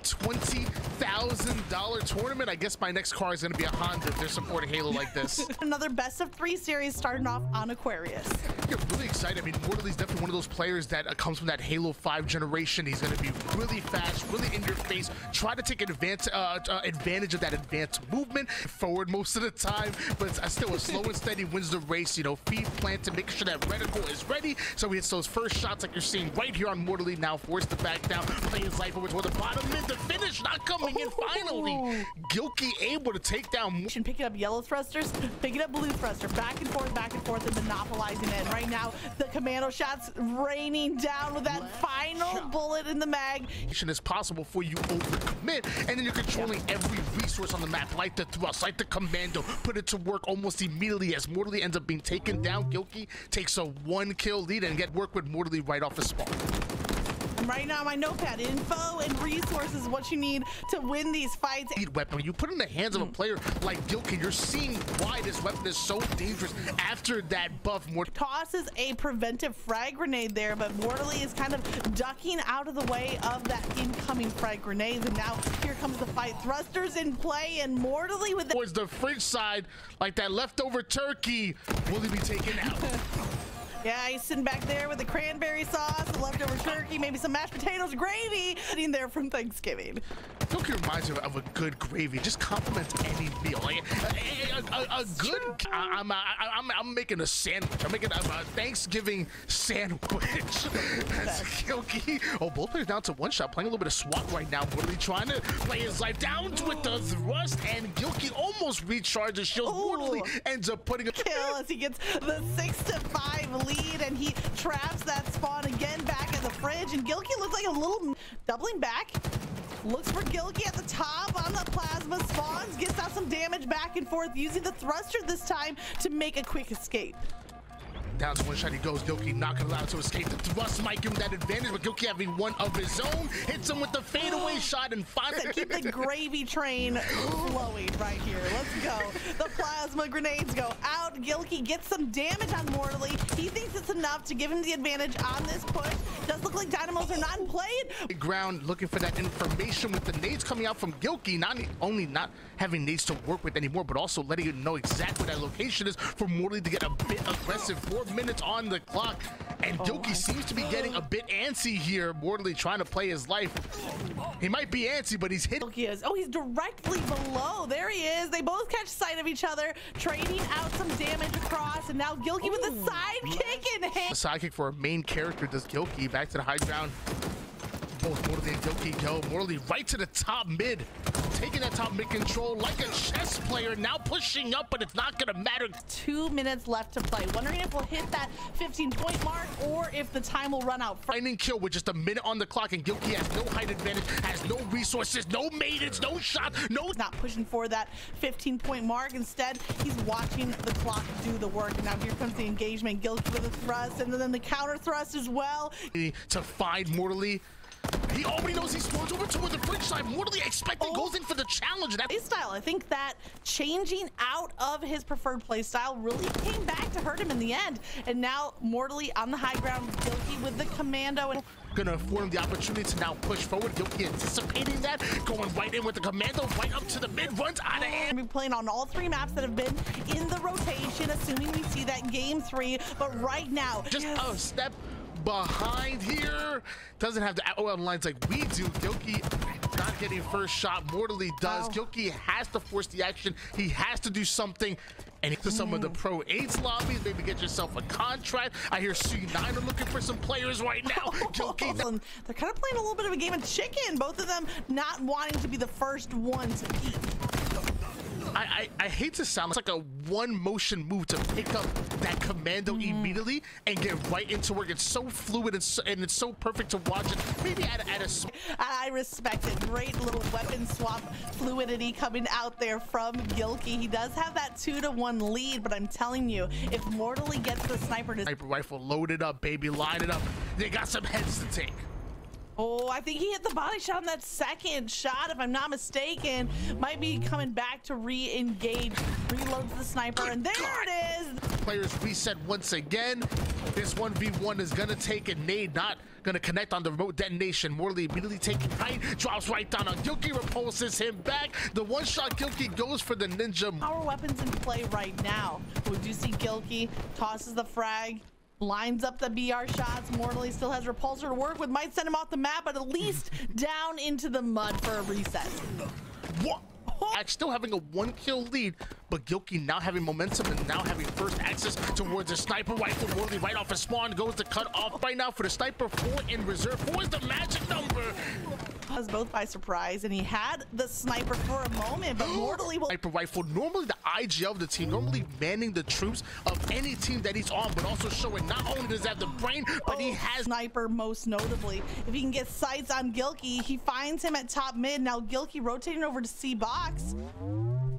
$20,000 tournament. I guess my next car is going to be a Honda if they're supporting Halo like this. Another best of 3 series starting off on Aquarius. Yeah, really excited. I mean, Mortally's definitely one of those players that comes from that Halo 5 generation. He's going to be really fast, really in your face, try to take advantage of that advanced movement forward most of the time, but still a slow and steady wins the race. You know, feed plant to make sure that reticle is ready, so he hits those first shots like you're seeing right here on Mortally. Now forced to back down, playing his life over toward the bottom mid. The finish not coming in. Finally, Gilkey able to take down. Picking up yellow thrusters, picking up blue thruster, back and forth, and monopolizing it. Right now, the commando shots raining down with that final bullet in the mag. Is possible for you overcommit, and then you're controlling every resource on the map, like the thrust, like the commando, put it to work almost immediately as Mortally ends up being taken down. Gilkey takes a 1-kill lead and get work with Mortally right off the spawn. Right now, my notepad, info and resources, what you need to win these fights. Weapon, when you put it in the hands of a player like Gilkey, you're seeing why this weapon is so dangerous after that buff. Tosses a preventive frag grenade there, but Mortally is kind of ducking out of the way of that incoming frag grenade. And now here comes the fight. Thrusters in play, and Mortally with towards the fridge side, like that leftover turkey. Will he be taken out? Yeah, he's sitting back there with the cranberry sauce, leftover turkey, maybe some mashed potatoes, gravy, sitting there from Thanksgiving. Gilkey reminds me of a good gravy. Just complements any meal. Like a good. I'm making a sandwich. I'm making a Thanksgiving sandwich. That's Gilkey. Oh, both players down to 1 shot, playing a little bit of SWAT right now. Mortally trying to play his life down with the thrust, and Gilkey almost recharges shield. Mortally ends up putting a kill as he gets the 6-5 lead, and he traps that spawn again back in the fridge. And Gilkey looks like a little doubling back. Looks for Gilkey at the top on the plasma, spawns, gets out some damage back and forth, using the thruster this time to make a quick escape. Down to 1 shot he goes. Gilkey not gonna allow him to escape. The thrust might give him that advantage, but Gilkey having one of his own hits him with the fadeaway shot and finally keep the gravy train flowing right here. Let's go. The plasma grenades go out. Gilkey gets some damage on Mortally. He thinks it's enough to give him the advantage on this push. Does look like dynamos are not in play. Ground looking for that information with the nades coming out from Gilkey. Not only not having nades to work with anymore, but also letting you know exactly where that location is for Mortally to get a bit aggressive. 4 minutes on the clock, and Gilkey seems to be getting a bit antsy here. Mortally trying to play his life. He might be antsy, but he's hit. Gilkey is. Oh, he's directly below. There he is. They both catch sight of each other, trading out some damage across, and now Gilkey with a sidekick in hand. A sidekick for a main character does Gilkey. Back to the high ground. Both Mortally and Gilkey go. Mortally right to the top mid, taking that top mid control like a chess player, now pushing up, but it's not gonna matter. 2 minutes left to play. Wondering if we'll hit that 15-point mark or if the time will run out. Finding kill with just a minute on the clock, and Gilkey has no height advantage, has no resources, no maidens, no shot, no. Not pushing for that 15-point mark. Instead, he's watching the clock do the work. And now here comes the engagement. Gilkey with a thrust, and then the counter thrust as well. To find Mortally. He already knows he spawns over toward the fridge side. Mortally expecting goes in for the challenge. That playstyle, I think that changing out of his preferred playstyle really came back to hurt him in the end. And now Mortally on the high ground, Gilkey with the commando. And gonna afford him the opportunity to now push forward. Gilkey anticipating that, going right in with the commando, right up to the mid, runs out of hand. We're playing on all 3 maps that have been in the rotation, assuming we see that game 3. But right now, just a step behind here. Doesn't have the AOL lines like we do. Gilkey not getting first shot. Mortally does. Gilkey has to force the action. He has to do something. And to some of the Pro 8s lobbies, maybe get yourself a contract. I hear C9 are looking for some players right now. Gilkey. They're kind of playing a little bit of a game of chicken. Both of them not wanting to be the first one to eat. I hate to sound like a one motion move to pick up that commando immediately and get right into work. It's so fluid and it's so perfect to watch it. Maybe at a I respect it. Great little weapon swap fluidity coming out there from Gilkey. He does have that 2-1 lead, but I'm telling you, if Mortally gets the sniper rifle loaded up, baby, line it up. They got some heads to take. Oh, I think he hit the body shot on that second shot, if I'm not mistaken. Might be coming back to re-engage. Reloads the sniper, and there it is. Players reset once again. This 1v1 is gonna take a nade, not gonna connect on the remote detonation. Morley immediately taking height, drops right down on Gilkey, repulses him back. The one shot Gilkey goes for the ninja. Power weapons in play right now. We do see Gilkey tosses the frag, lines up the BR shots. Morley still has repulsor to work with, might send him off the map, but at least down into the mud for a reset. What? Still having a 1-kill lead, but Gilkey now having momentum and now having first access towards a sniper rifle. Morley right off his spawn goes to cut off right now for the sniper. 4 in reserve. 4 is the magic number. Was both by surprise, and he had the sniper for a moment, but Morley will. Sniper rifle, normally the IG of the team, normally manning the troops of any team that he's on, but also showing not only does he have the brain, but he has sniper most notably. If he can get sights on Gilkey, he finds him at top mid. Now Gilkey rotating over to C box,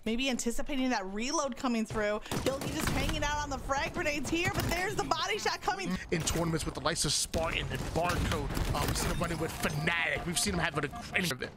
maybe anticipating that reload coming through. Gilkey just hanging out on the frag grenades here, but there's the body shot coming. In tournaments with the likes of Spartan and Barcode, we've seen him running with Fnatic. We've seen him have any of it.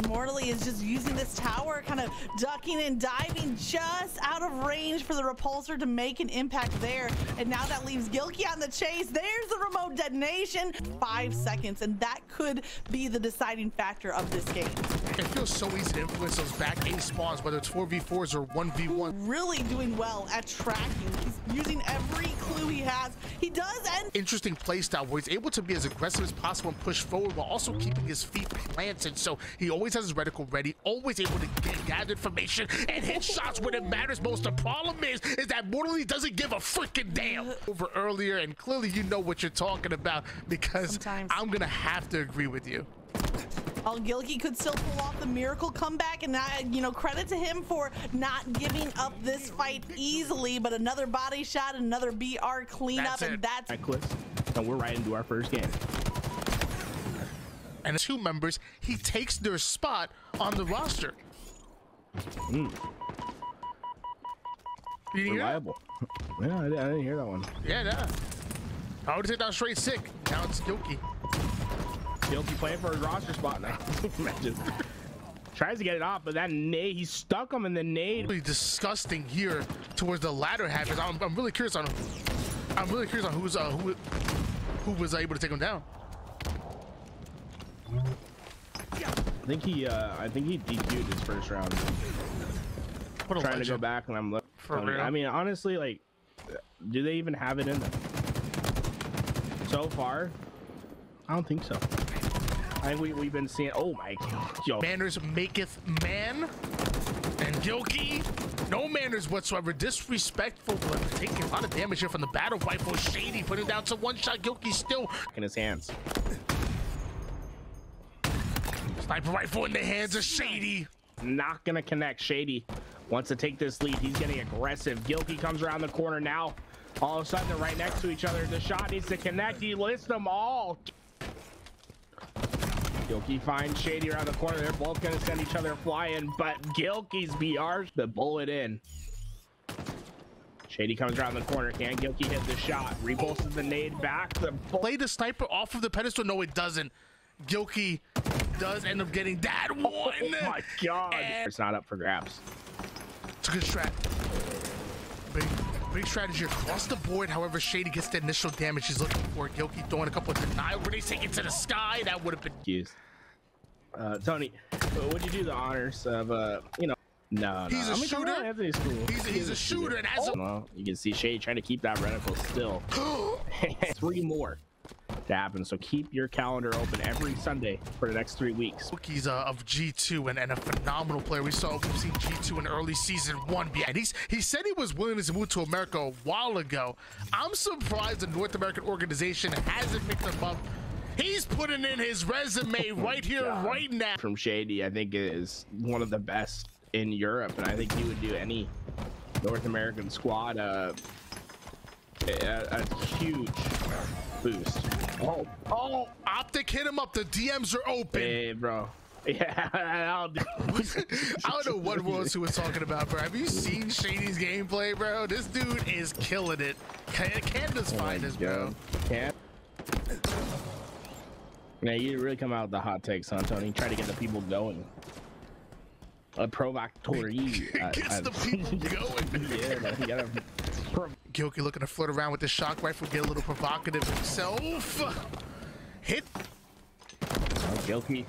Morley is just using this tower, kind of ducking and diving just out of range for the repulsor to make an impact there. And now that leaves Gilkey on the chase. There's the remote detonation. 5 seconds, and that could be the deciding factor of this game. It feels so easy to influence those back A spawns, whether it's 4v4s or 1v1. Really doing well at tracking. He's using every clue he has. He does end. Interesting playstyle where he's able to be as aggressive as possible and push forward while also keeping his feet planted. So he always has his reticle ready, always able to gather information and hit shots when it matters most. The problem is that Morley doesn't give a freaking damn. Over earlier, and clearly you know what you're talking about, because sometimes I'm gonna have to agree with you. Oh, Gilkey could still pull off the miracle comeback, and credit to him for not giving up this fight easily. But another body shot, another BR cleanup, and that's and we're right into our first game. And 2 members, he takes their spot on the roster. Reliable. Yeah, I didn't hear that one. Yeah. I would take down straight sick. Now it's Gilkey. Gilkey playing for his roster spot now. Imagine. Tries to get it off, but that nade, he stuck him in the nade. Really disgusting here towards the latter half. I'm really curious on who was able to take him down. I think he DQ'd his first round. Trying to go back, and I'm looking. I mean, honestly, like, do they even have it in them? So far, I don't think so. I think we've been seeing. Oh my God! Yo. Manners maketh man, and Gilkey, no manners whatsoever. Disrespectful, but taking a lot of damage here from the battle rifle. Shaady putting down to 1-shot. Gilkey still in his hands. Sniper rifle in the hands of Shaady. Not gonna connect. Shaady wants to take this lead. He's getting aggressive. Gilkey comes around the corner now. All of a sudden, they're right next to each other. The shot needs to connect. He lists them all. Gilkey finds Shaady around the corner. They're both gonna send each other flying, but Gilkey's BR's the bullet in. Shaady comes around the corner. Can Gilkey hit the shot? Repulses the nade back. Play the sniper off of the pedestal. No, it doesn't. Gilkey does end up getting that one. Oh my God. And it's not up for grabs. It's a good strat. Big strategy across the board. However, Shaady gets the initial damage he's looking for. Gilkey throwing a couple of denial grenades, taking it to the sky. That would have been used. Tony, would you do the honors of No, he's a shooter. He's a shooter, and as well, you can see Shaady trying to keep that reticle still. 3 more to happen, so keep your calendar open every Sunday for the next 3 weeks. He's of G2 and a phenomenal player. We've seen G2 in early season 1, and he said he was willing to move to America a while ago. I'm surprised the North American organization hasn't picked him up. He's putting in his resume right here, right now. From Shaady, I think is one of the best in Europe, and I think he would do any North American squad a huge boost. Oh, Optic hit him up. The DMs are open. Hey, bro. Yeah, I don't know what was who was talking about, bro. Have you seen Shady's gameplay, bro? This dude is killing it. Canada's finest, bro. Can. Yeah, you really come out with the hot takes, huh, Tony? Try to get the people going. A provocateur. Gets the people going. Yeah, you gotta. Gilkey looking to flirt around with the shock rifle, get a little provocative himself. Hit. Gilkey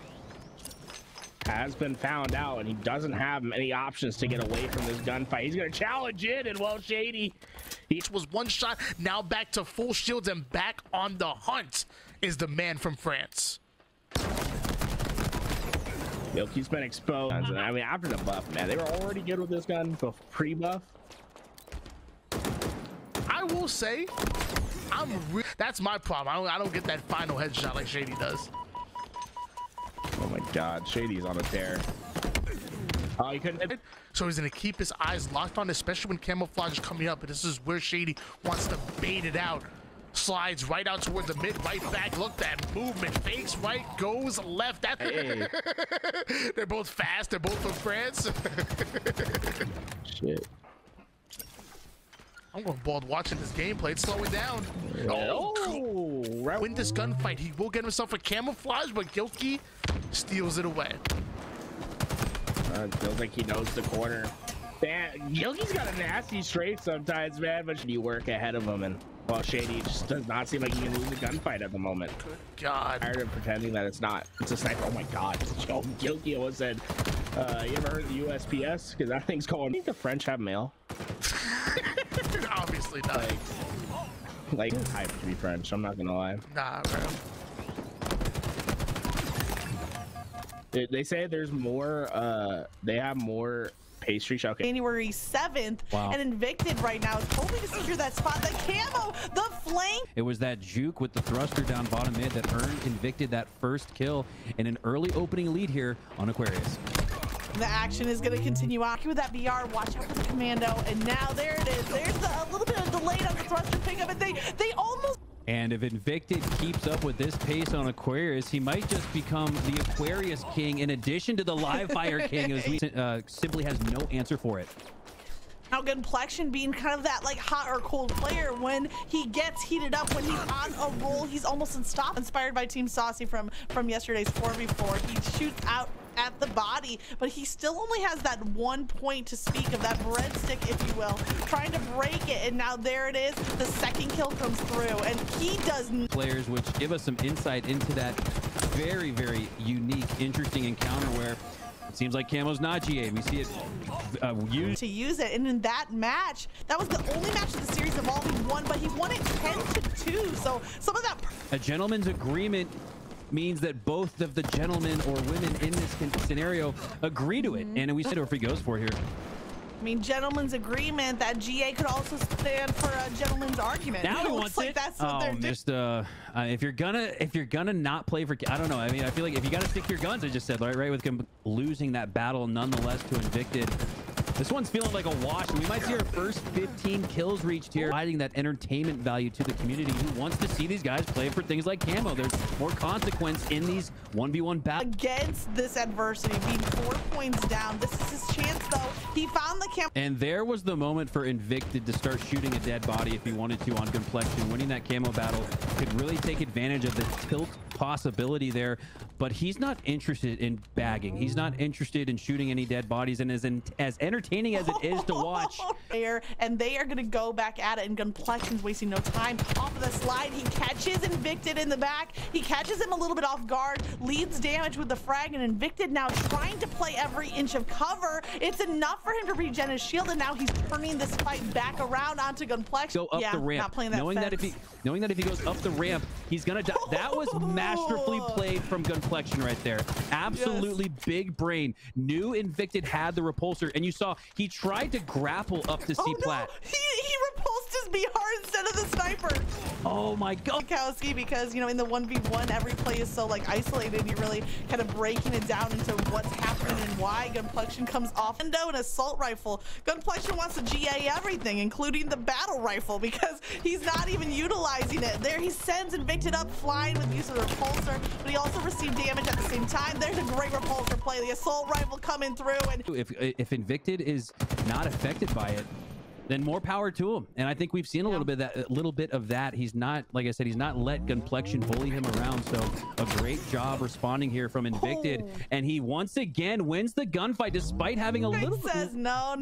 has been found out, and he doesn't have many options to get away from this gunfight. He's gonna challenge it, and well, Shaady. Each was one shot, now back to full shields and back on the hunt is the man from France. Gilkey's been exposed. I mean, after the buff, man, they were already good with this gun, pre-buff. I will say, that's my problem. I don't get that final headshot like Shaady does. Oh my God, Shady's on a tear. Oh, he couldn't. So he's gonna keep his eyes locked on, especially when camouflage is coming up. But this is where Shaady wants to bait it out. Slides right out toward the mid, right back. Look, that movement. Fakes right, goes left. That hey. They're both fast. They're both from France. Shit. I'm going bald watching this gameplay. It's slowing down. Oh, right. Win this gunfight. He will get himself a camouflage, but Gilkey steals it away. Feels like he knows the corner. Man, Gilkey's got a nasty straight sometimes, man, but you work ahead of him, and well, Shaady just does not seem like he can lose the gunfight at the moment. Good God. Tired of pretending that it's not. It's a sniper. Oh my God. Yo, Gilkey almost said, you ever heard of the USPS? Because that thing's called. I think the French have mail. Obviously not. Like hype to be French. I'm not gonna lie. Nah, bro. They say there's more. They have more pastry. Okay. January 7th, wow. And Invictid right now is hoping to secure that spot. The camo, the flank. It was that juke with the thruster down bottom mid that earned Invictid that first kill and an early opening lead here on Aquarius. The action is going to continue on with that BR. Watch out for the commando, and now there it is. There's a little bit of delay on the thruster pickup, and they almost. And if Invictid keeps up with this pace on Aquarius, he might just become the Aquarius King in addition to the live fire King, as he simply has no answer for it. Now Gunplexion being kind of that like hot or cold player, when he gets heated up, when he's on a roll, he's almost unstoppable. Inspired by Team Saucy from yesterday's 4v4, he shoots out at the body, but he still only has that 1 point to speak of, that breadstick, if you will, trying to break it. And now there it is, the second kill comes through, and he does players, which give us some insight into that very, very unique, interesting encounter where it seems like Camo's not GA. We see it used to use it, and in that match, that was the only match of the series of all he won, but he won it 10-2. So some of that. A gentleman's agreement means that both of the gentlemen or women in this scenario agree to it, and we said if he goes for it here. I mean, gentleman's agreement, that GA could also stand for a gentleman's argument. Now he wants like that's what they're doing. Just if you're gonna not play for, I don't know. I mean, I feel like if you gotta stick to your guns, I just said right with him losing that battle nonetheless to Invictid. This one's feeling like a wash, and we might see our first 15 kills reached here, providing that entertainment value to the community who wants to see these guys play for things like camo. There's more consequence in these 1v1 battles. Against this adversity, being 4 points down, this is his chance, though. He found the camo. And there was the moment for Invictid to start shooting a dead body if he wanted to on Gunplexion. Winning that camo battle could really take advantage of the tilt possibility there, but he's not interested in bagging. He's not interested in shooting any dead bodies, and as entertaining as it is to watch. And they are going to go back at it, and Gunplexion's wasting no time. Off of the slide, he catches Invictid in the back. He catches him a little bit off guard, leads damage with the frag, and Invictid now trying to play every inch of cover. It's enough for him to regen his shield, and now he's turning this fight back around onto Gunplexion. Go up the ramp, not playing that knowing that if he goes up the ramp, he's gonna die. That was masterfully played from Gunplexion right there. Absolutely big brain. Knew Invictid had the repulsor, and you saw he tried to grapple up to C-plat. No. He repulsed his BR instead of the sniper. Oh my God. Kowski, because you know in the 1v1 every play is so like isolated, you're really kind of breaking it down into what's happening and why. Gunplexion comes off and an assault rifle. Gunplexion wants to GA everything, including the battle rifle, because he's not even utilizing it. There he sends Invictid up flying with use of the repulsor, but he also received damage at the same time. There's a great repulsor play. The assault rifle coming through, and if Invictid is not affected by it, then more power to him. And I think we've seen a little bit of that. He's not, like I said, he's not let Gunplexion bully him around. So a great job responding here from Invictid. And he once again wins the gunfight despite having a little bit. Says no.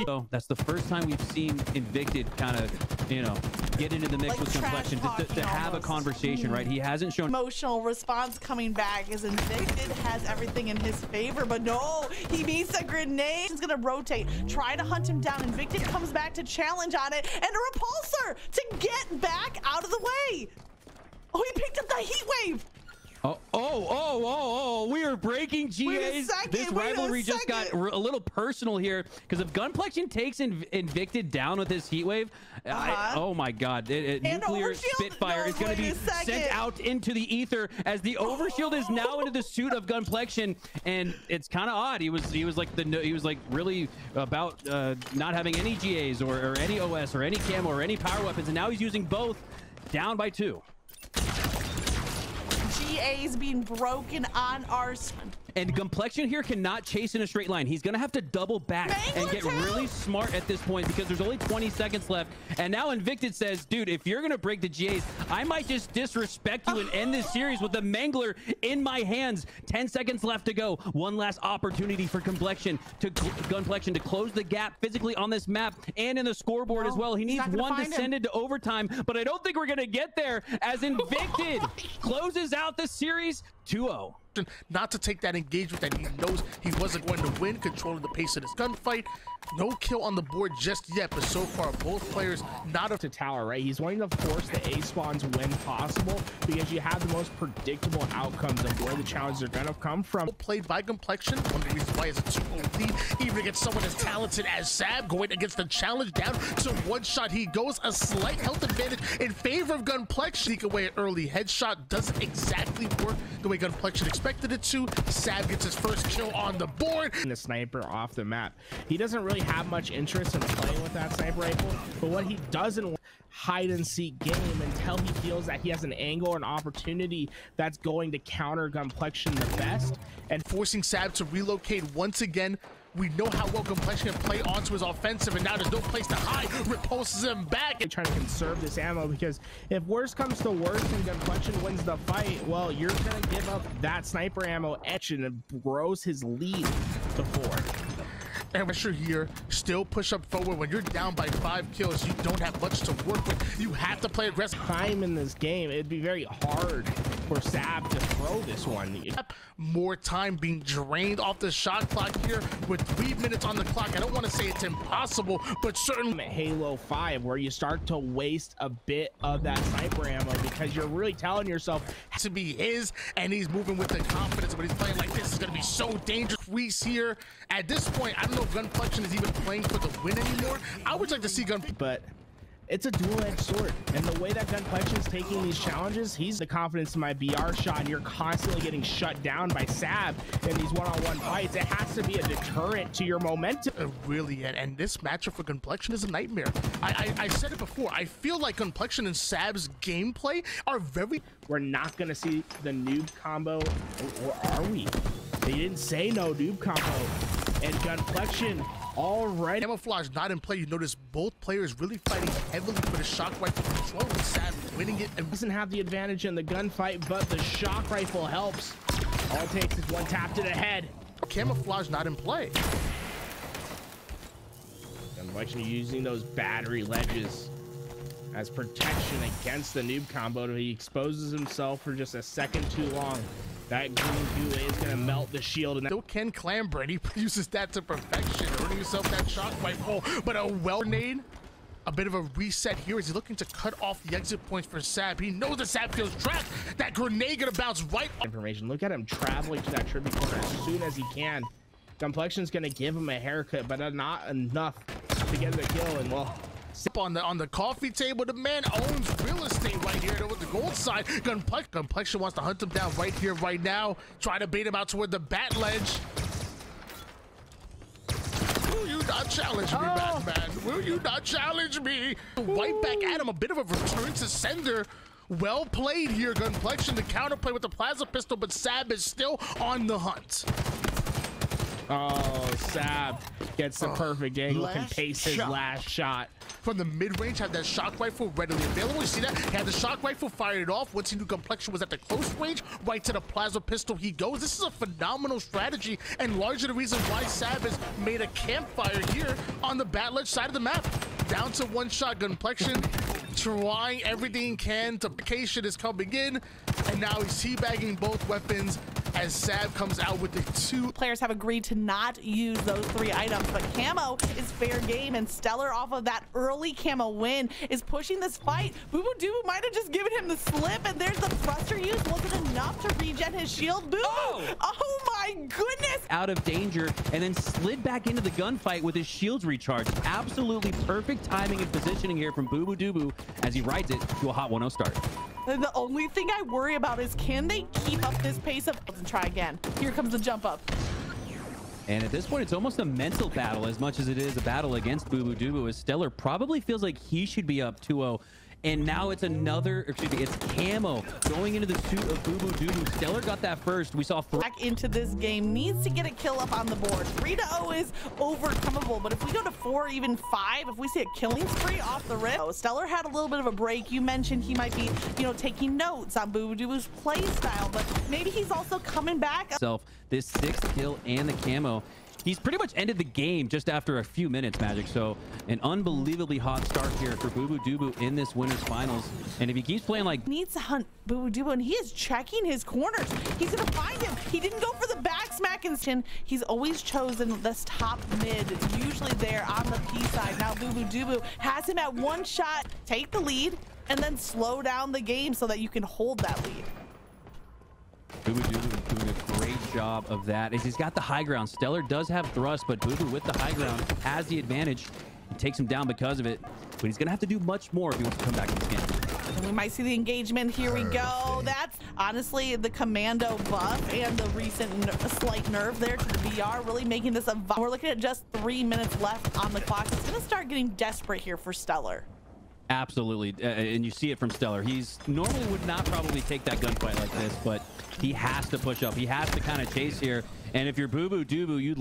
So that's the first time we've seen Invictid kind of, you know, get into the mix with Gunplexion to have a conversation, right? He hasn't shown emotional response coming back as Invictid has everything in his favor, but no, he meets a grenade. He's gonna rotate, try to hunt him down. Invictid comes back to challenge on it, and a repulsor to get back out of the way. Oh, he picked up the heat wave. We are breaking GAs. This rivalry just got a little personal here because if Gunplexion takes Invictid down with his heat wave, oh my god, nuclear Spitfire is going to be sent out into the ether as the overshield is now into the suit of Gunplexion, and it's kind of odd. He was like really about not having any GAs or any OS or any camo or any power weapons, and now he's using both, down by 2. GA's being broken on our screen. And Gunplexion here cannot chase in a straight line. He's gonna have to double back and get really smart at this point because there's only 20 seconds left. And now Invictid says, dude, if you're gonna break the GAs, I might just disrespect you and end this series with the Mangler in my hands. 10 seconds left to go. One last opportunity for Gunplexion to close the gap physically on this map and in the scoreboard as well. He needs one to send it to overtime, but I don't think we're gonna get there as Invictid closes out the series 2-0. Not to take that engagement that he knows he wasn't going to win, controlling the pace of this gunfight. No kill on the board just yet, but so far both players not up to tower, right? He's wanting to force the A spawns when possible because you have the most predictable outcomes of where the challenges are gonna come from. Played by Gunplexion, one of the reasons why it's a 2-0 lead, even against someone as talented as Sam, going against the challenge down to 1 shot. He goes a slight health advantage in favor of Gunplexion. Sneak away an early headshot, doesn't exactly work the way Gunplexion expected it to. Sam gets his first kill on the board. The sniper off the map. He doesn't really have much interest in playing with that sniper rifle, but what he doesn't want, hide and seek game until he feels that he has an angle or an opportunity that's going to counter Gunplexion the best, and forcing Sam to relocate once again. We know how well Gunplexion can play onto his offensive, and now there's no place to hide. Repulses him back. And trying to conserve this ammo because if worse comes to worse and Gunplexion wins the fight, well, you're going to give up that sniper ammo etch and grows his lead to 4. And pressure here, still push up forward. When you're down by 5 kills, you don't have much to work with. You have to play aggressive. Time in this game, it'd be very hard for Sab to throw this one. More time being drained off the shot clock here with 3 minutes on the clock. I don't want to say it's impossible, but certainly Halo 5, where you start to waste a bit of that sniper ammo because you're really telling yourself to be his, and he's moving with the confidence. But he's playing like this is going to be so dangerous. Crease here at this point. I don't know if Gunplexion is even playing for the win anymore. I would like to see but it's a dual-edged sword, and the way that Gunplexion's taking these challenges, he's the confidence in my BR shot, and you're constantly getting shut down by Sab in these one-on-one fights. It has to be a deterrent to your momentum. Really, and this matchup for Gunplexion is a nightmare. I said it before, I feel like Gunplexion and Sab's gameplay are very... We're not going to see the noob combo, or are we? They didn't say no noob combo, and Gunplexion... All right. Camouflage not in play. You notice both players really fighting heavily for the shock rifle control, and Sam winning it and doesn't have the advantage in the gunfight, but the shock rifle helps. All it takes is one tap to the head. Camouflage not in play. Gunplexion using those battery ledges as protection against the noob combo. He exposes himself for just a second too long. That green goo is going to melt the shield. And still can clamber, and he uses that to perfection, earning himself that shock rifle. But a grenade, a bit of a reset here as he's looking to cut off the exit points for Sab. He knows that Sab feels trapped. That grenade going to bounce right off. Information. Look at him traveling to that Trippy corner as soon as he can. Gunplexion's going to give him a haircut, but not enough to get the kill. And well, on the coffee table, the man owns real estate right here with the gold side. Gunplexion wants to hunt him down right here, right now. Try to bait him out toward the bat ledge. Will you not challenge me, Batman? Will you not challenge me? Right back at him, a bit of a return to sender. Well played here, Gunplexion, to counterplay with the plasma pistol, but Sab is still on the hunt. Oh, Sab gets the perfect angle, can pace his last shot. From the mid-range, had that shock rifle readily available. You see that? He had the shock rifle, fired it off. Once he knew Gunplexion was at the close range, right to the plasma pistol he goes. This is a phenomenal strategy, and largely the reason why Sab has made a campfire here on the bat ledge side of the map. Down to one shot, Gunplexion trying everything he can. Vacation is coming in, and now he's teabagging both weapons as Sab comes out with the two. Players have agreed to not use those 3 items, but camo is fair game, and StelluR, off of that early camo win, is pushing this fight. Bubu Dubu might have just given him the slip, and there's the thruster use. Wasn't enough to regen his shield. Bubu! Oh my goodness! Out of danger, and then slid back into the gunfight with his shields recharged. Absolutely perfect timing and positioning here from Bubu Dubu as he rides it to a hot 1-0 start. The only thing I worry about is, can they keep up this pace of... Let's try again. Here comes the jump up. And at this point, it's almost a mental battle as much as it is a battle against Bubu Dubu, as StelluR probably feels like he should be up 2-0. And now it's it's camo going into the suit of Bubu Dubu. StelluR got that first. We saw back into this game, needs to get a kill up on the board. 3-0 is overcomable, but if we go to 4, even 5, if we see a killing spree off the rip. StelluR had a little bit of a break. You mentioned he might be, taking notes on Bubu Dubu's play style, but maybe he's also coming back. This 6th kill and the camo. He's pretty much ended the game just after a few minutes, Magic. So an unbelievably hot start here for Bubu Dubu in this winners finals. And if he keeps playing like... Needs to hunt Bubu Dubu, and he is checking his corners. He's going to find him. He didn't go for the back smack and he's always chosen this top mid, usually there on the P side. Now Bubu Dubu has him at 1 shot. Take the lead and then slow down the game so that you can hold that lead. Bubu Dubu is doing a great job of that. He's got the high ground. StelluR does have thrust, but Bubu with the high ground has the advantage. He takes him down because of it, but he's gonna have to do much more if he wants to come back in this game. And we might see the engagement. Here we go. That's honestly the commando buff and the recent slight nerve there to the VR, really making this a... We're looking at just 3 minutes left on the clock. It's gonna start getting desperate here for StelluR. Absolutely, and you see it from StelluR. He's normally would not probably take that gunfight like this, but he has to push up. He has to kind of chase here. And if you're Bubu Dubu, you'd...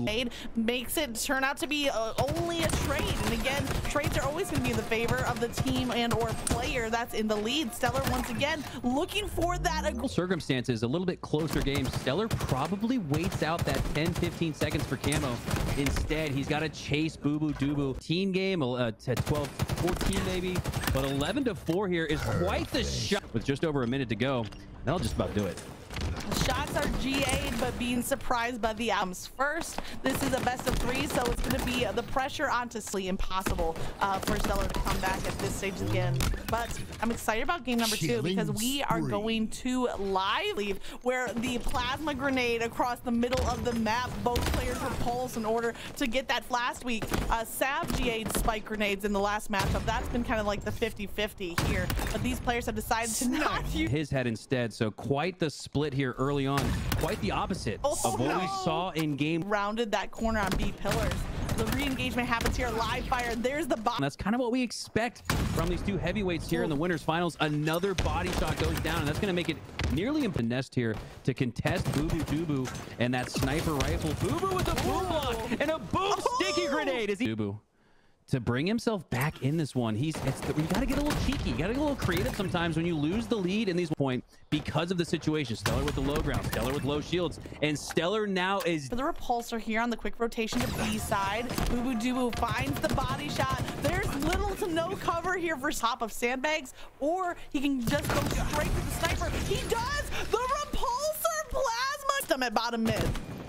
Makes it turn out to be only a trade. And again, trades are always going to be in the favor of the team and or player that's in the lead. StelluR once again looking for that... Circumstances, a little bit closer game. StelluR probably waits out that 10-15 seconds for camo. Instead, he's got to chase Bubu Dubu. Teen game, to 12-14 maybe. But 11-4 here is quite the shot. With just over a minute to go, that'll just about do it. Shots are GA'd, but being surprised by the outcomes first. This is a best of 3, so it's going to be the pressure onto impossible for StelluR to come back at this stage again. But I'm excited about game number 2 because we are going to live where the plasma grenade across the middle of the map, both players repulse in order to get that. Last week, Sab GA'd spike grenades in the last matchup. That's been kind of like the 50-50 here, but these players have decided to not use his head instead. So quite the split here early on, quite the opposite of what we saw in game. Rounded that corner on B pillars. The re-engagement happens here, live fire. There's the bomb. That's kind of what we expect from these 2 heavyweights here in the winners finals. Another body shot goes down, and that's going to make it nearly a nest here to contest Bubu Dubu and that sniper rifle. Bubu with a boom block and a boom sticky grenade. Is he Dubu to bring himself back in this one? You got to get a little cheeky. You got to get a little creative sometimes when you lose the lead in these point because of the situation. StelluR with the low ground, StelluR with low shields, and StelluR now is... For the repulsor here on the quick rotation to B side. Bubu Dubu finds the body shot. There's little to no cover here for top of sandbags, or he can just go straight to the sniper. He does! The repulsor plasma at bottom mid.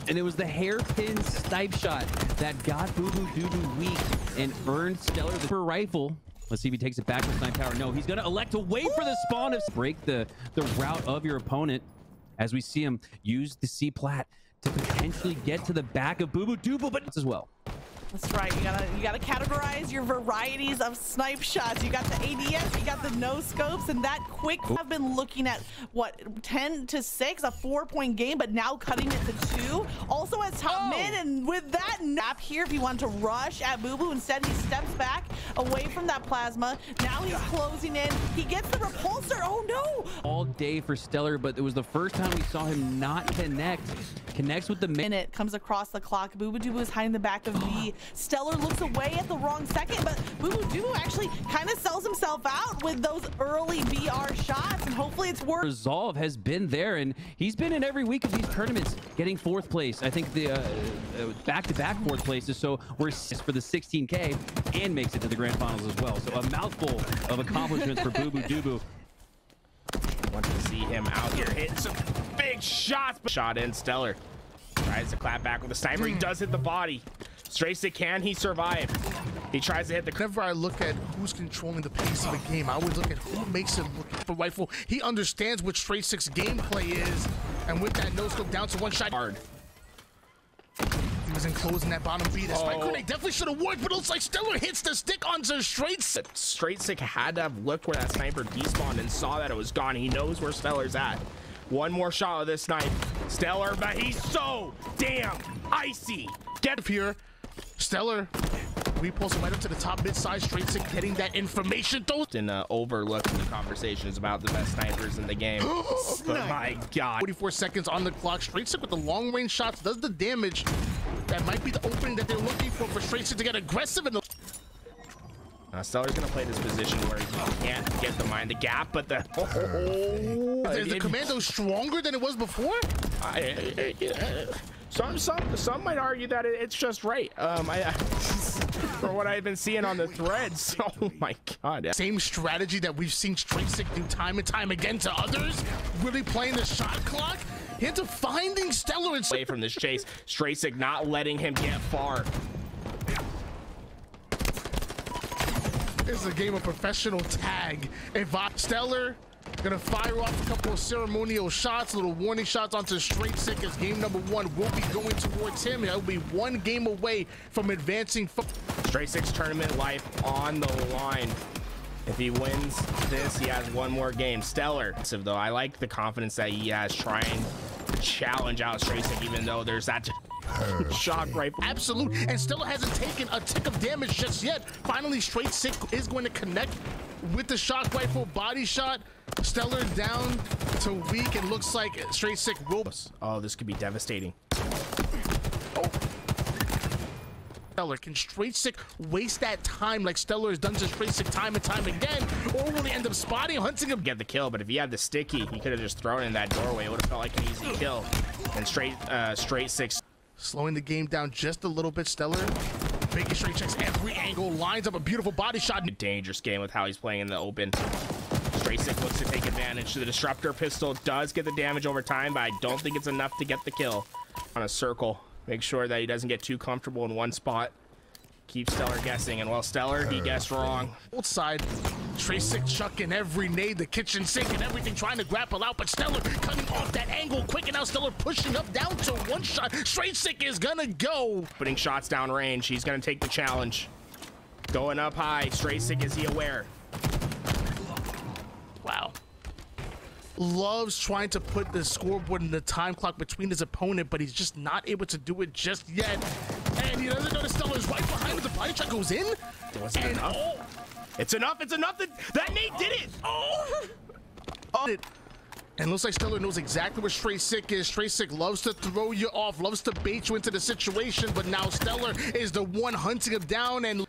And it was the hairpin snipe shot that got Bubu Dubu weak and earned StelluR the rifle. Let's see if he takes it back with snipe power. No, he's going to elect to wait for the spawn to break the route of your opponent as we see him use the C-plat to potentially get to the back of Bubu Dubu, but as well. That's right. You gotta categorize your varieties of snipe shots. You got the ADS, you got the no scopes, and that quick. I've been looking at what 10-6, a 4-point game, but now cutting it to 2. Also as top mid, and with that nap here, if you want to rush at bubu, instead he steps back away from that plasma. Now he's closing in. He gets the repulsor. Oh no! All day for StelluR, but it was the first time we saw him not connect. Connects with the minute, comes across the clock. Bubu is hiding the back of B. StelluR looks away at the wrong second, but bubu actually kind of sells himself out with those early BR shots, and hopefully it's worth. Resolve has been there, and he's been in every week of these tournaments, getting 4th place. I think the back-to-back 4th places, so we're for the 16K and makes it to the grand finals as well. So a mouthful of accomplishments for bubu. Want to see him out here hitting some big shots. Shot in. StelluR tries to clap back with a sniper. He does hit the body. StrayStick, can he survive? He tries to hit the. Whenever I look at who's controlling the pace of a game, I always look at who makes him look for rifle. He understands what StrayStick's gameplay is, and with that no scope down to 1 shot. Hard. He was enclosing that bottom B. That spike grenade definitely should have worked, but it looks like StelluR hits the stick onto StrayStick. StrayStick had to have looked where that sniper despawned and saw that it was gone. He knows where StelluR's at. One more shot of this snipe. StelluR, but he's so damn icy. Get here. StelluR repulsing right up to the top mid-size. StrayStick getting that information. And overlooking the conversations about the best snipers in the game. But my God. 44 seconds on the clock. StrayStick with the long-range shots does the damage. That might be the opening that they're looking for StrayStick to get aggressive. In the StelluR's gonna play this position where he can't get the mind the gap, but the is the commando stronger than it was before? Some might argue that it's just right. For what I've been seeing on the threads. Oh my God. Same strategy that we've seen StrayStick do time and time again to others. Really playing the shot clock into finding StelluR and away from this chase. StrayStick not letting him get far. This is a game of professional tag. If StelluR gonna fire off a couple of ceremonial shots, little warning shots onto StrayStick, as game number 1 will be going towards him. He'll be 1 game away from advancing. StrayStick's tournament life on the line. If he wins this, he has 1 more game. StelluR, though, I like the confidence that he has trying to challenge out StrayStick, even though there's that shock rifle. Absolute. And StelluR hasn't taken a tick of damage just yet. Finally, StrayStick is going to connect with the shock rifle body shot. StelluR down to weak, and looks like StrayStick will. Oh, this could be devastating. StelluR, can StrayStick waste that time like StelluR has done to StrayStick time and time again, or will he end up spotting, hunting him? Get the kill, but if he had the sticky, he could have just thrown it in that doorway. It would have felt like an easy kill. And StrayStick slowing the game down just a little bit. StelluR making sure he checks every angle, lines up a beautiful body shot. A dangerous game with how he's playing in the open. StrayStick looks to take advantage. The disruptor pistol does get the damage over time, but I don't think it's enough to get the kill. On a circle, make sure that he doesn't get too comfortable in one spot. Keep StelluR guessing, and while StelluR, he guessed wrong. Both side, StrayStick chucking every nade, the kitchen sink and everything, trying to grapple out, but StelluR cutting off that angle quick, and now StelluR pushing up down to 1 shot. StrayStick is gonna go. Putting shots down range, he's gonna take the challenge. Going up high, StrayStick, is he aware? Wow. Loves trying to put the scoreboard and the time clock between his opponent, but he's just not able to do it just yet. And he doesn't know that StelluR is right behind him. The body shot goes in. It wasn't enough. It's enough. It's enough. That nade did it. And looks like StelluR knows exactly where StrayStick is. StrayStick loves to throw you off, loves to bait you into the situation, but now StelluR is the one hunting him down and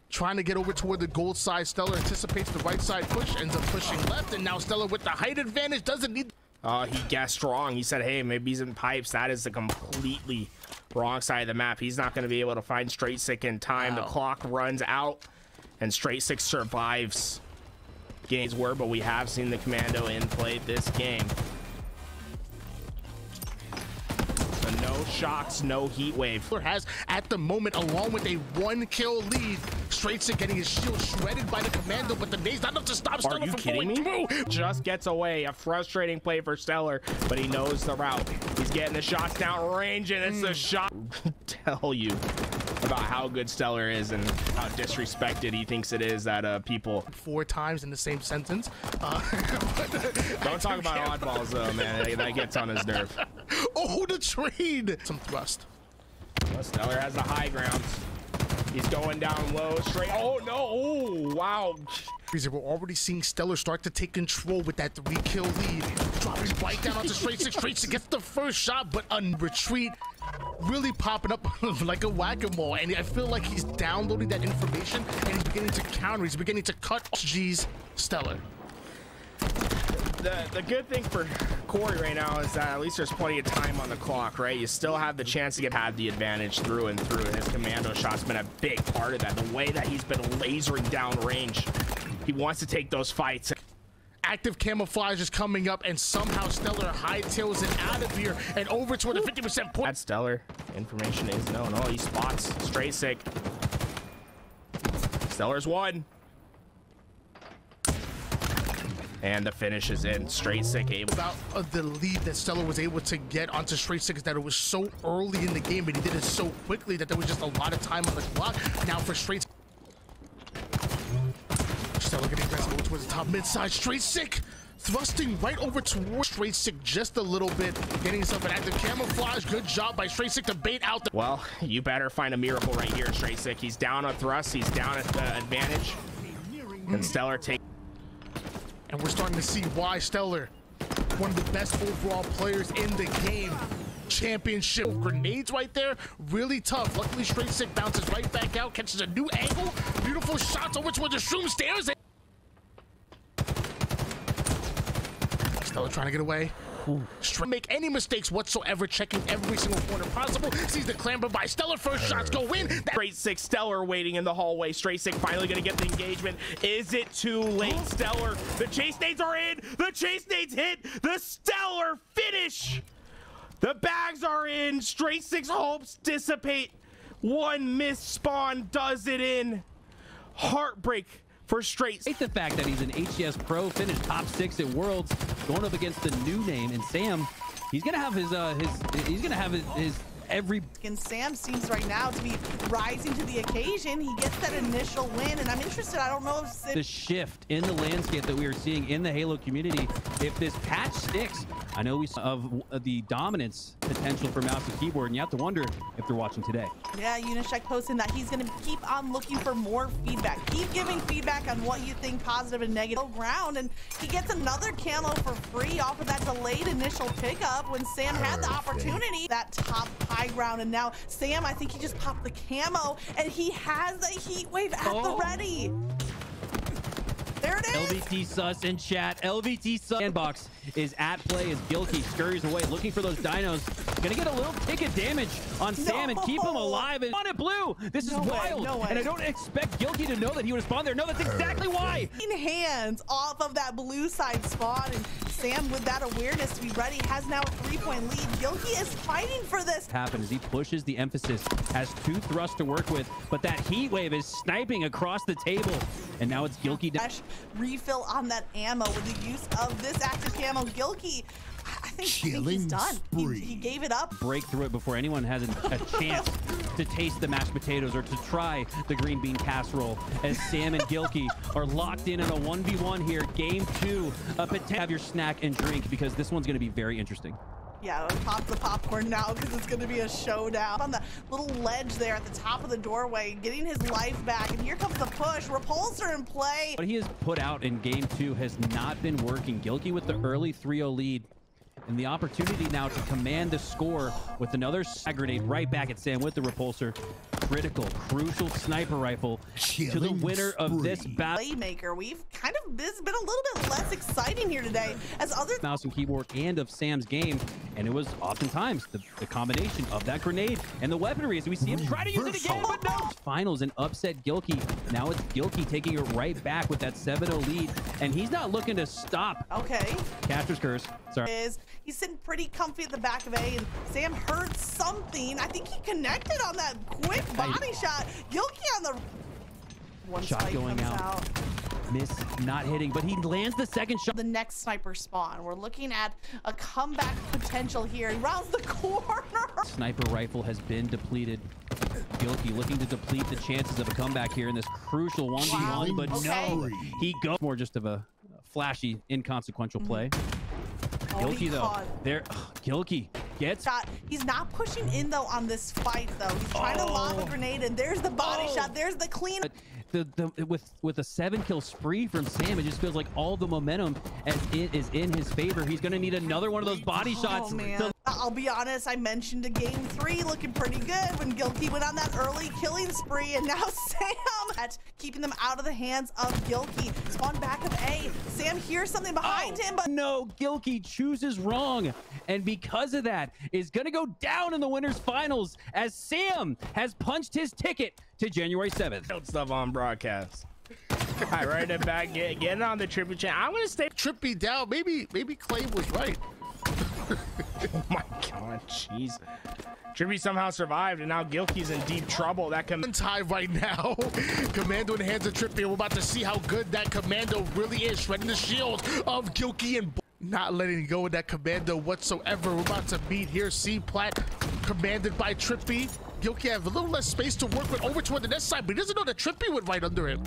trying to get over toward the gold side. StelluR anticipates the right side push, ends up pushing left, and now StelluR with the height advantage doesn't need. He guessed wrong. He said, hey, maybe he's in pipes. That is the completely wrong side of the map. He's not going to be able to find StrayStick in time. Wow. The clock runs out, and StrayStick survives. Games were, but we have seen the commando in play this game. So no shocks, no heat wave. Has at the moment, along with a 1 kill lead, Straight Sick getting his shield shredded by the commando, but the nade's not enough to stop StelluR from going through. Just gets away. A frustrating play for StelluR, but he knows the route. He's getting the shots down range, and it's a shot. Tell you about how good StelluR is and how disrespected he thinks it is that people 4 times in the same sentence. Don't talk about oddballs though, man. That gets on his nerve. Oh, the trade! Some thrust. Well, StelluR has the high ground. He's going down low, straight. Oh no! Oh wow! We're already seeing StelluR start to take control with that 3-kill lead. Dropping right down onto Straight Sick. Straight Sick gets the first shot, but on retreat, really popping up like a whack-a-mole. And I feel like he's downloading that information and he's beginning to counter. He's beginning to cut. Jeez, StelluR. The good thing for Corey right now is that at least there's plenty of time on the clock, right? You still have the chance to have the advantage through and through, and his commando shot's been a big part of that. The way that he's been lasering down range, he wants to take those fights. Active camouflage is coming up, and somehow StelluR hightails it out of here and over toward the 50% point. That's StelluR. Information is known. Oh, he spots Straight Sick. StelluR's won. And the finish is in. Straight Sick able. About the lead that StelluR was able to get onto Straight Sick is that it was so early in the game, but he did it so quickly that there was just a lot of time on the clock. Now for StelluR getting aggressive over towards the top mid-side. Straight Sick thrusting right over towards Straight Sick just a little bit, getting himself an active camouflage. Good job by Straight Sick to bait out the— Well, you better find a miracle right here, Straight Sick. He's down on thrust. He's down at the advantage. And StelluR take. And we're starting to see why StelluR, one of the best overall players in the game. Championship grenades right there, really tough. Luckily, Straight Sick bounces right back out, catches a new angle. Beautiful shots over towards the shroom stairs. StelluR trying to get away. Make any mistakes whatsoever, checking every single corner possible. Sees the clamber by StelluR. First shots go in. Straight Sick, StelluR waiting in the hallway. Straight Sick finally gonna get the engagement. Is it too late? StelluR, the chase nades are in. The chase nades hit. The StelluR finish. The bags are in. Straight Sick's hopes dissipate. One missed spawn does it in. Heartbreak for Straight Sick. The fact that he's an HCS pro, finished top 6 at Worlds, going up against the new name, and Sam, he's gonna have his every. And Sam seems right now to be rising to the occasion. He gets that initial win, and I'm interested. I don't know if the shift in the landscape that we are seeing in the Halo community, if this patch sticks. I know we saw of the dominance potential for mouse and keyboard, and you have to wonder if they're watching today. Yeah, Unishek posting that he's going to keep on looking for more feedback. Keep giving feedback on what you think positive and negative ground, and he gets another camo for free off of that delayed initial pickup when Sam had the opportunity. That top high ground, and now Sam, I think he just popped the camo, and he has a heat wave at the ready. There it is. LVT sus in chat. LVT sus sandbox is at play as Gilkey scurries away, looking for those dinos. Gonna get a little tick of damage on Sam and keep him alive. And on it blue. This is wild. And I don't expect Gilkey to know that he would spawn there. No, that's exactly why. Hands off of that blue side spawn, and Sam, with that awareness to be ready, has now a 3-point lead. Gilkey is fighting for this. Happen as he pushes the emphasis, has 2 thrusts to work with, but that heat wave is sniping across the table. And now it's Gilkey. Refill on that ammo with the use of this active camo. Gilkey, I think he's done. He gave it up. Break through it before anyone has a chance to taste the mashed potatoes or to try the green bean casserole, as Sam and Gilkey are locked in a 1v1 here. Game 2. Have your snack and drink, because this one's going to be very interesting. Yeah, pop the popcorn now, because it's going to be a showdown. On the little ledge there at the top of the doorway, getting his life back, and here comes the push. Repulsor in play. What he has put out in game 2 has not been working. Gilkey with the early 3-0 lead, and the opportunity now to command the score with another grenade right back at Sam with the repulsor. Critical, crucial sniper rifle to the winner of this battle. Playmaker, we've kind of been a little bit less exciting here today as other mouse and keyboard and of Sam's game, and it was oftentimes the combination of that grenade and the weaponry as we see him try to use it again, but no. Finals and upset Gilkey. Now it's Gilkey taking it right back with that 7-0 lead, and he's not looking to stop. Okay. Catcher's curse. Sorry. He's sitting pretty comfy at the back of A, and Sam heard something. I think he connected on that quick body shot. Gilkey on the One Shot going out. Miss, not hitting, but he lands the second shot. The next sniper spawn. We're looking at a comeback potential here. He rounds the corner. Sniper rifle has been depleted. Gilkey looking to deplete the chances of a comeback here in this crucial 1v1, but no, he goes more just of a flashy, inconsequential play. Gilkey though, Gilkey gets shot. He's not pushing in though on this fight though. He's trying to lob a grenade, and there's the body shot. There's the clean. With a 7-kill spree from Sam, it just feels like all the momentum is in his favor. He's gonna need another one of those body shots. Man. I'll be honest, I mentioned a game 3 looking pretty good when Gilkey went on that early killing spree, and now Sam at keeping them out of the hands of Gilkey. Spawn back of A. Sam hears something behind him, but no, Gilkey chooses wrong, and because of that is gonna go down in the winners finals as Sam has punched his ticket to January 7th. Stuff on broadcast. All right, right it back, getting on the Trippy channel. I'm gonna stay Trippy down. Maybe Clay was right. Oh my god, jeez. Trippy somehow survived, and now Gilkey's in deep trouble. That tie right now. Commando in the hands of Trippy. We're about to see how good that Commando really is, shredding the shield of Gilkey and not letting go of that Commando whatsoever. We're about to meet here. C-Plat commanded by Trippy. Gilkey have a little less space to work with over toward the next side, but he doesn't know that Trippy went right under him.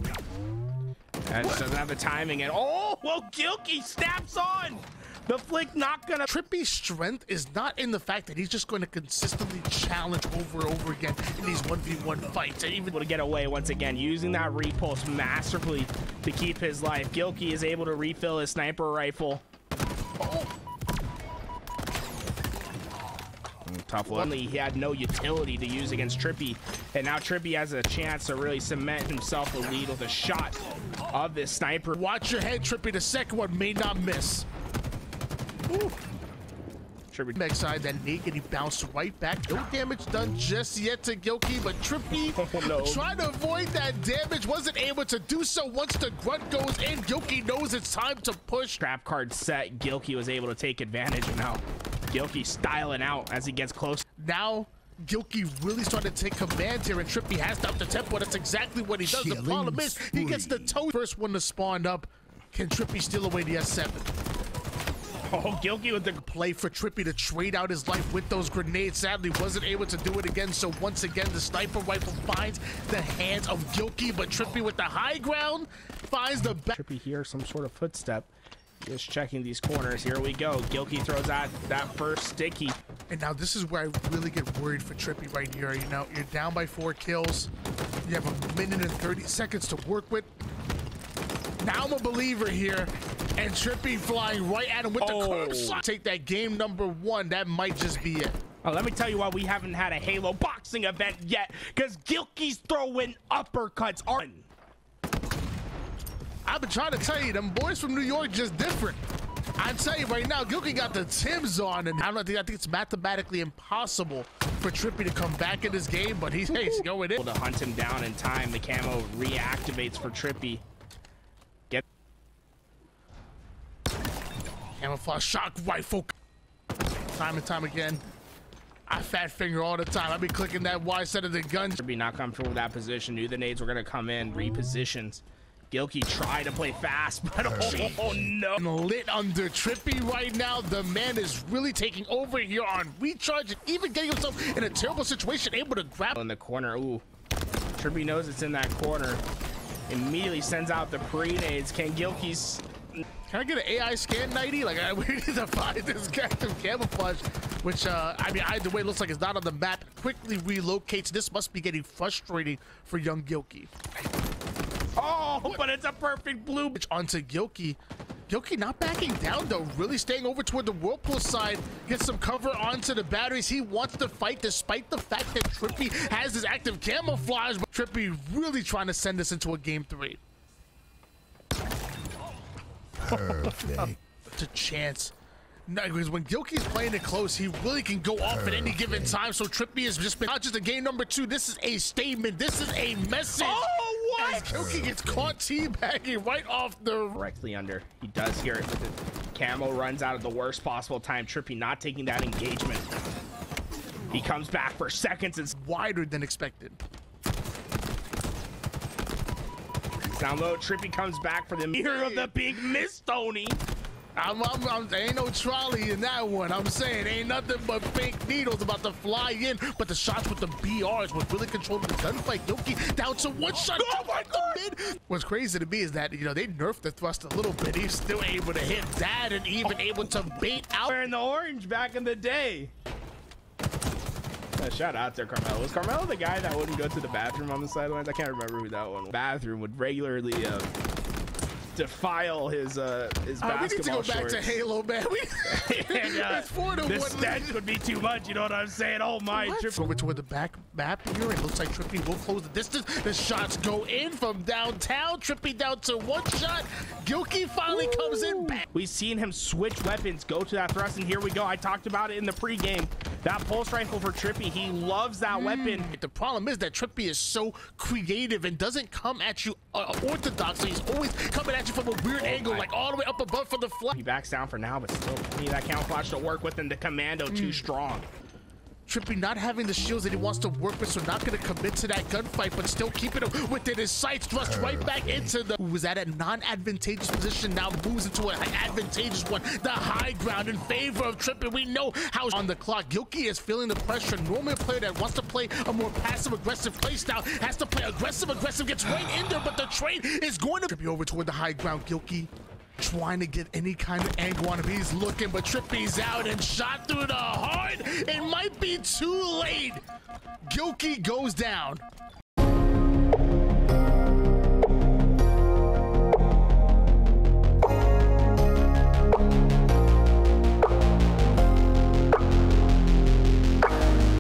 And doesn't have the timing, and oh, well, Gilkey snaps on. The flick not gonna. Trippy's strength is not in the fact that he's just going to consistently challenge over and over again in these 1v1 fights, and even able to get away once again, using that repulse masterfully to keep his life. Gilkey is able to refill his sniper rifle. Oh. Tough one. He had no utility to use against Trippy, and now Trippy has a chance to really cement himself a lead with a shot of this sniper. Watch your head, Trippy. The second one may not miss. Ooh. Trippy back side, that naked, he bounced right back. No damage done just yet to Gilkey, but Trippy trying to avoid that damage, wasn't able to do so once the grunt goes in. Gilkey knows it's time to push. Trap card set, Gilkey was able to take advantage, and now Gilkey styling out as he gets close. Now Gilkey really started to take command here, and Trippy has to up the tempo. That's exactly what he does. The problem is he gets the toe. First one to spawn up. Can Trippy steal away the S7? Oh, Gilkey with the play for Trippy to trade out his life with those grenades. Sadly, wasn't able to do it again. So once again, the sniper rifle finds the hands of Gilkey, but Trippy with the high ground finds the back. Trippy here, some sort of footstep. Just checking these corners. Here we go. Gilkey throws out that first sticky. And now this is where I really get worried for Trippy right here. You know, you're down by 4 kills. You have a minute and 30 seconds to work with. Now I'm a believer here. And Trippy flying right at him with the corner shot. Take that game number 1. That might just be it. Oh, let me tell you why we haven't had a Halo boxing event yet. Because Gilkey's throwing uppercuts on. I've been trying to tell you, them boys from New York just different. I tell you right now, Gilkey got the Timbs on, and I think it's mathematically impossible for Trippy to come back in this game, but he's going in. Able to hunt him down in time. The camo reactivates for Trippy. Get camouflage shock rifle. Time and time again. I fat finger all the time. I've been clicking that Y side of the gun. Trippy not comfortable with that position. Knew the nades were gonna come in. Repositions. Gilkey tried to play fast, but oh no. Lit under Trippy right now. The man is really taking over here on recharge and even getting himself in a terrible situation, able to grab in the corner. Ooh, Trippy knows it's in that corner. Immediately sends out the pre-nades. Can Gilkey's... Can I get an AI scan 90? Like, we need to find this captain camouflage, which, I mean, either way, it looks like it's not on the map. Quickly relocates. This must be getting frustrating for young Gilkey. Oh, but it's a perfect blue. Onto Gilkey. Gilkey not backing down, though. Really staying over toward the Whirlpool side. Gets some cover onto the batteries. He wants to fight despite the fact that Trippy has his active camouflage. But Trippy really trying to send this into a game 3. Perfect. It's a chance. No, because when Gilkey's playing it close, he really can go off at any given time. So Trippy has just been not just a game number 2. This is a statement. This is a message. Oh, what? As Gilkey gets caught teabagging right off the directly under. He does hear it. The camo runs out at the worst possible time. Trippy not taking that engagement. He comes back for seconds. It's wider than expected. down low. Trippy comes back for the mirror of the pink miss Tony. Ain't no trolley in that one. I'm saying ain't nothing but pink needles about to fly in. But the shots with the BRs was really controlling the gunfight. Gilkey down to one shot. Oh my God. Mid. What's crazy to me is that, you know, they nerfed the thrust a little bit. He's still able to hit that and even able to bait out. Wearing the orange back in the day. Shout out to Carmelo. Was Carmelo the guy that wouldn't go to the bathroom on the sidelines? I can't remember who that one was. Bathroom would regularly defile his basketball we need to go back shorts. to Halo, man. It's 4-1. The stench would be too much, you know what I'm saying? Oh my. Over toward the back map here. It looks like Trippy will close the distance. The shots go in from downtown. Trippy down to one shot. Gilkey finally comes in back. We've seen him switch weapons, go to that thrust, and here we go. I talked about it in the pregame. That pulse rifle for Trippy, he loves that weapon. The problem is that Trippy is so creative and doesn't come at you orthodox. So he's always coming at you from a weird angle, like all the way up above for the fly. He backs down for now, but still need that camouflage to work with, and the commando too strong. Trippy not having the shields that he wants to work with, so not going to commit to that gunfight, but still keeping him within his sights. Thrust right back into the... Who was at a non-advantageous position, now moves into an advantageous one. The high ground in favor of Trippy. We know how on the clock. Gilkey is feeling the pressure. Normally a player that wants to play a more passive-aggressive play style has to play aggressive, gets right in there, but the trade is going to... Trippy over toward the high ground. Gilkey trying to get any kind of angle on him. He's looking, but Trippy's out and shot through the heart. It might be too late. Gilkey goes down.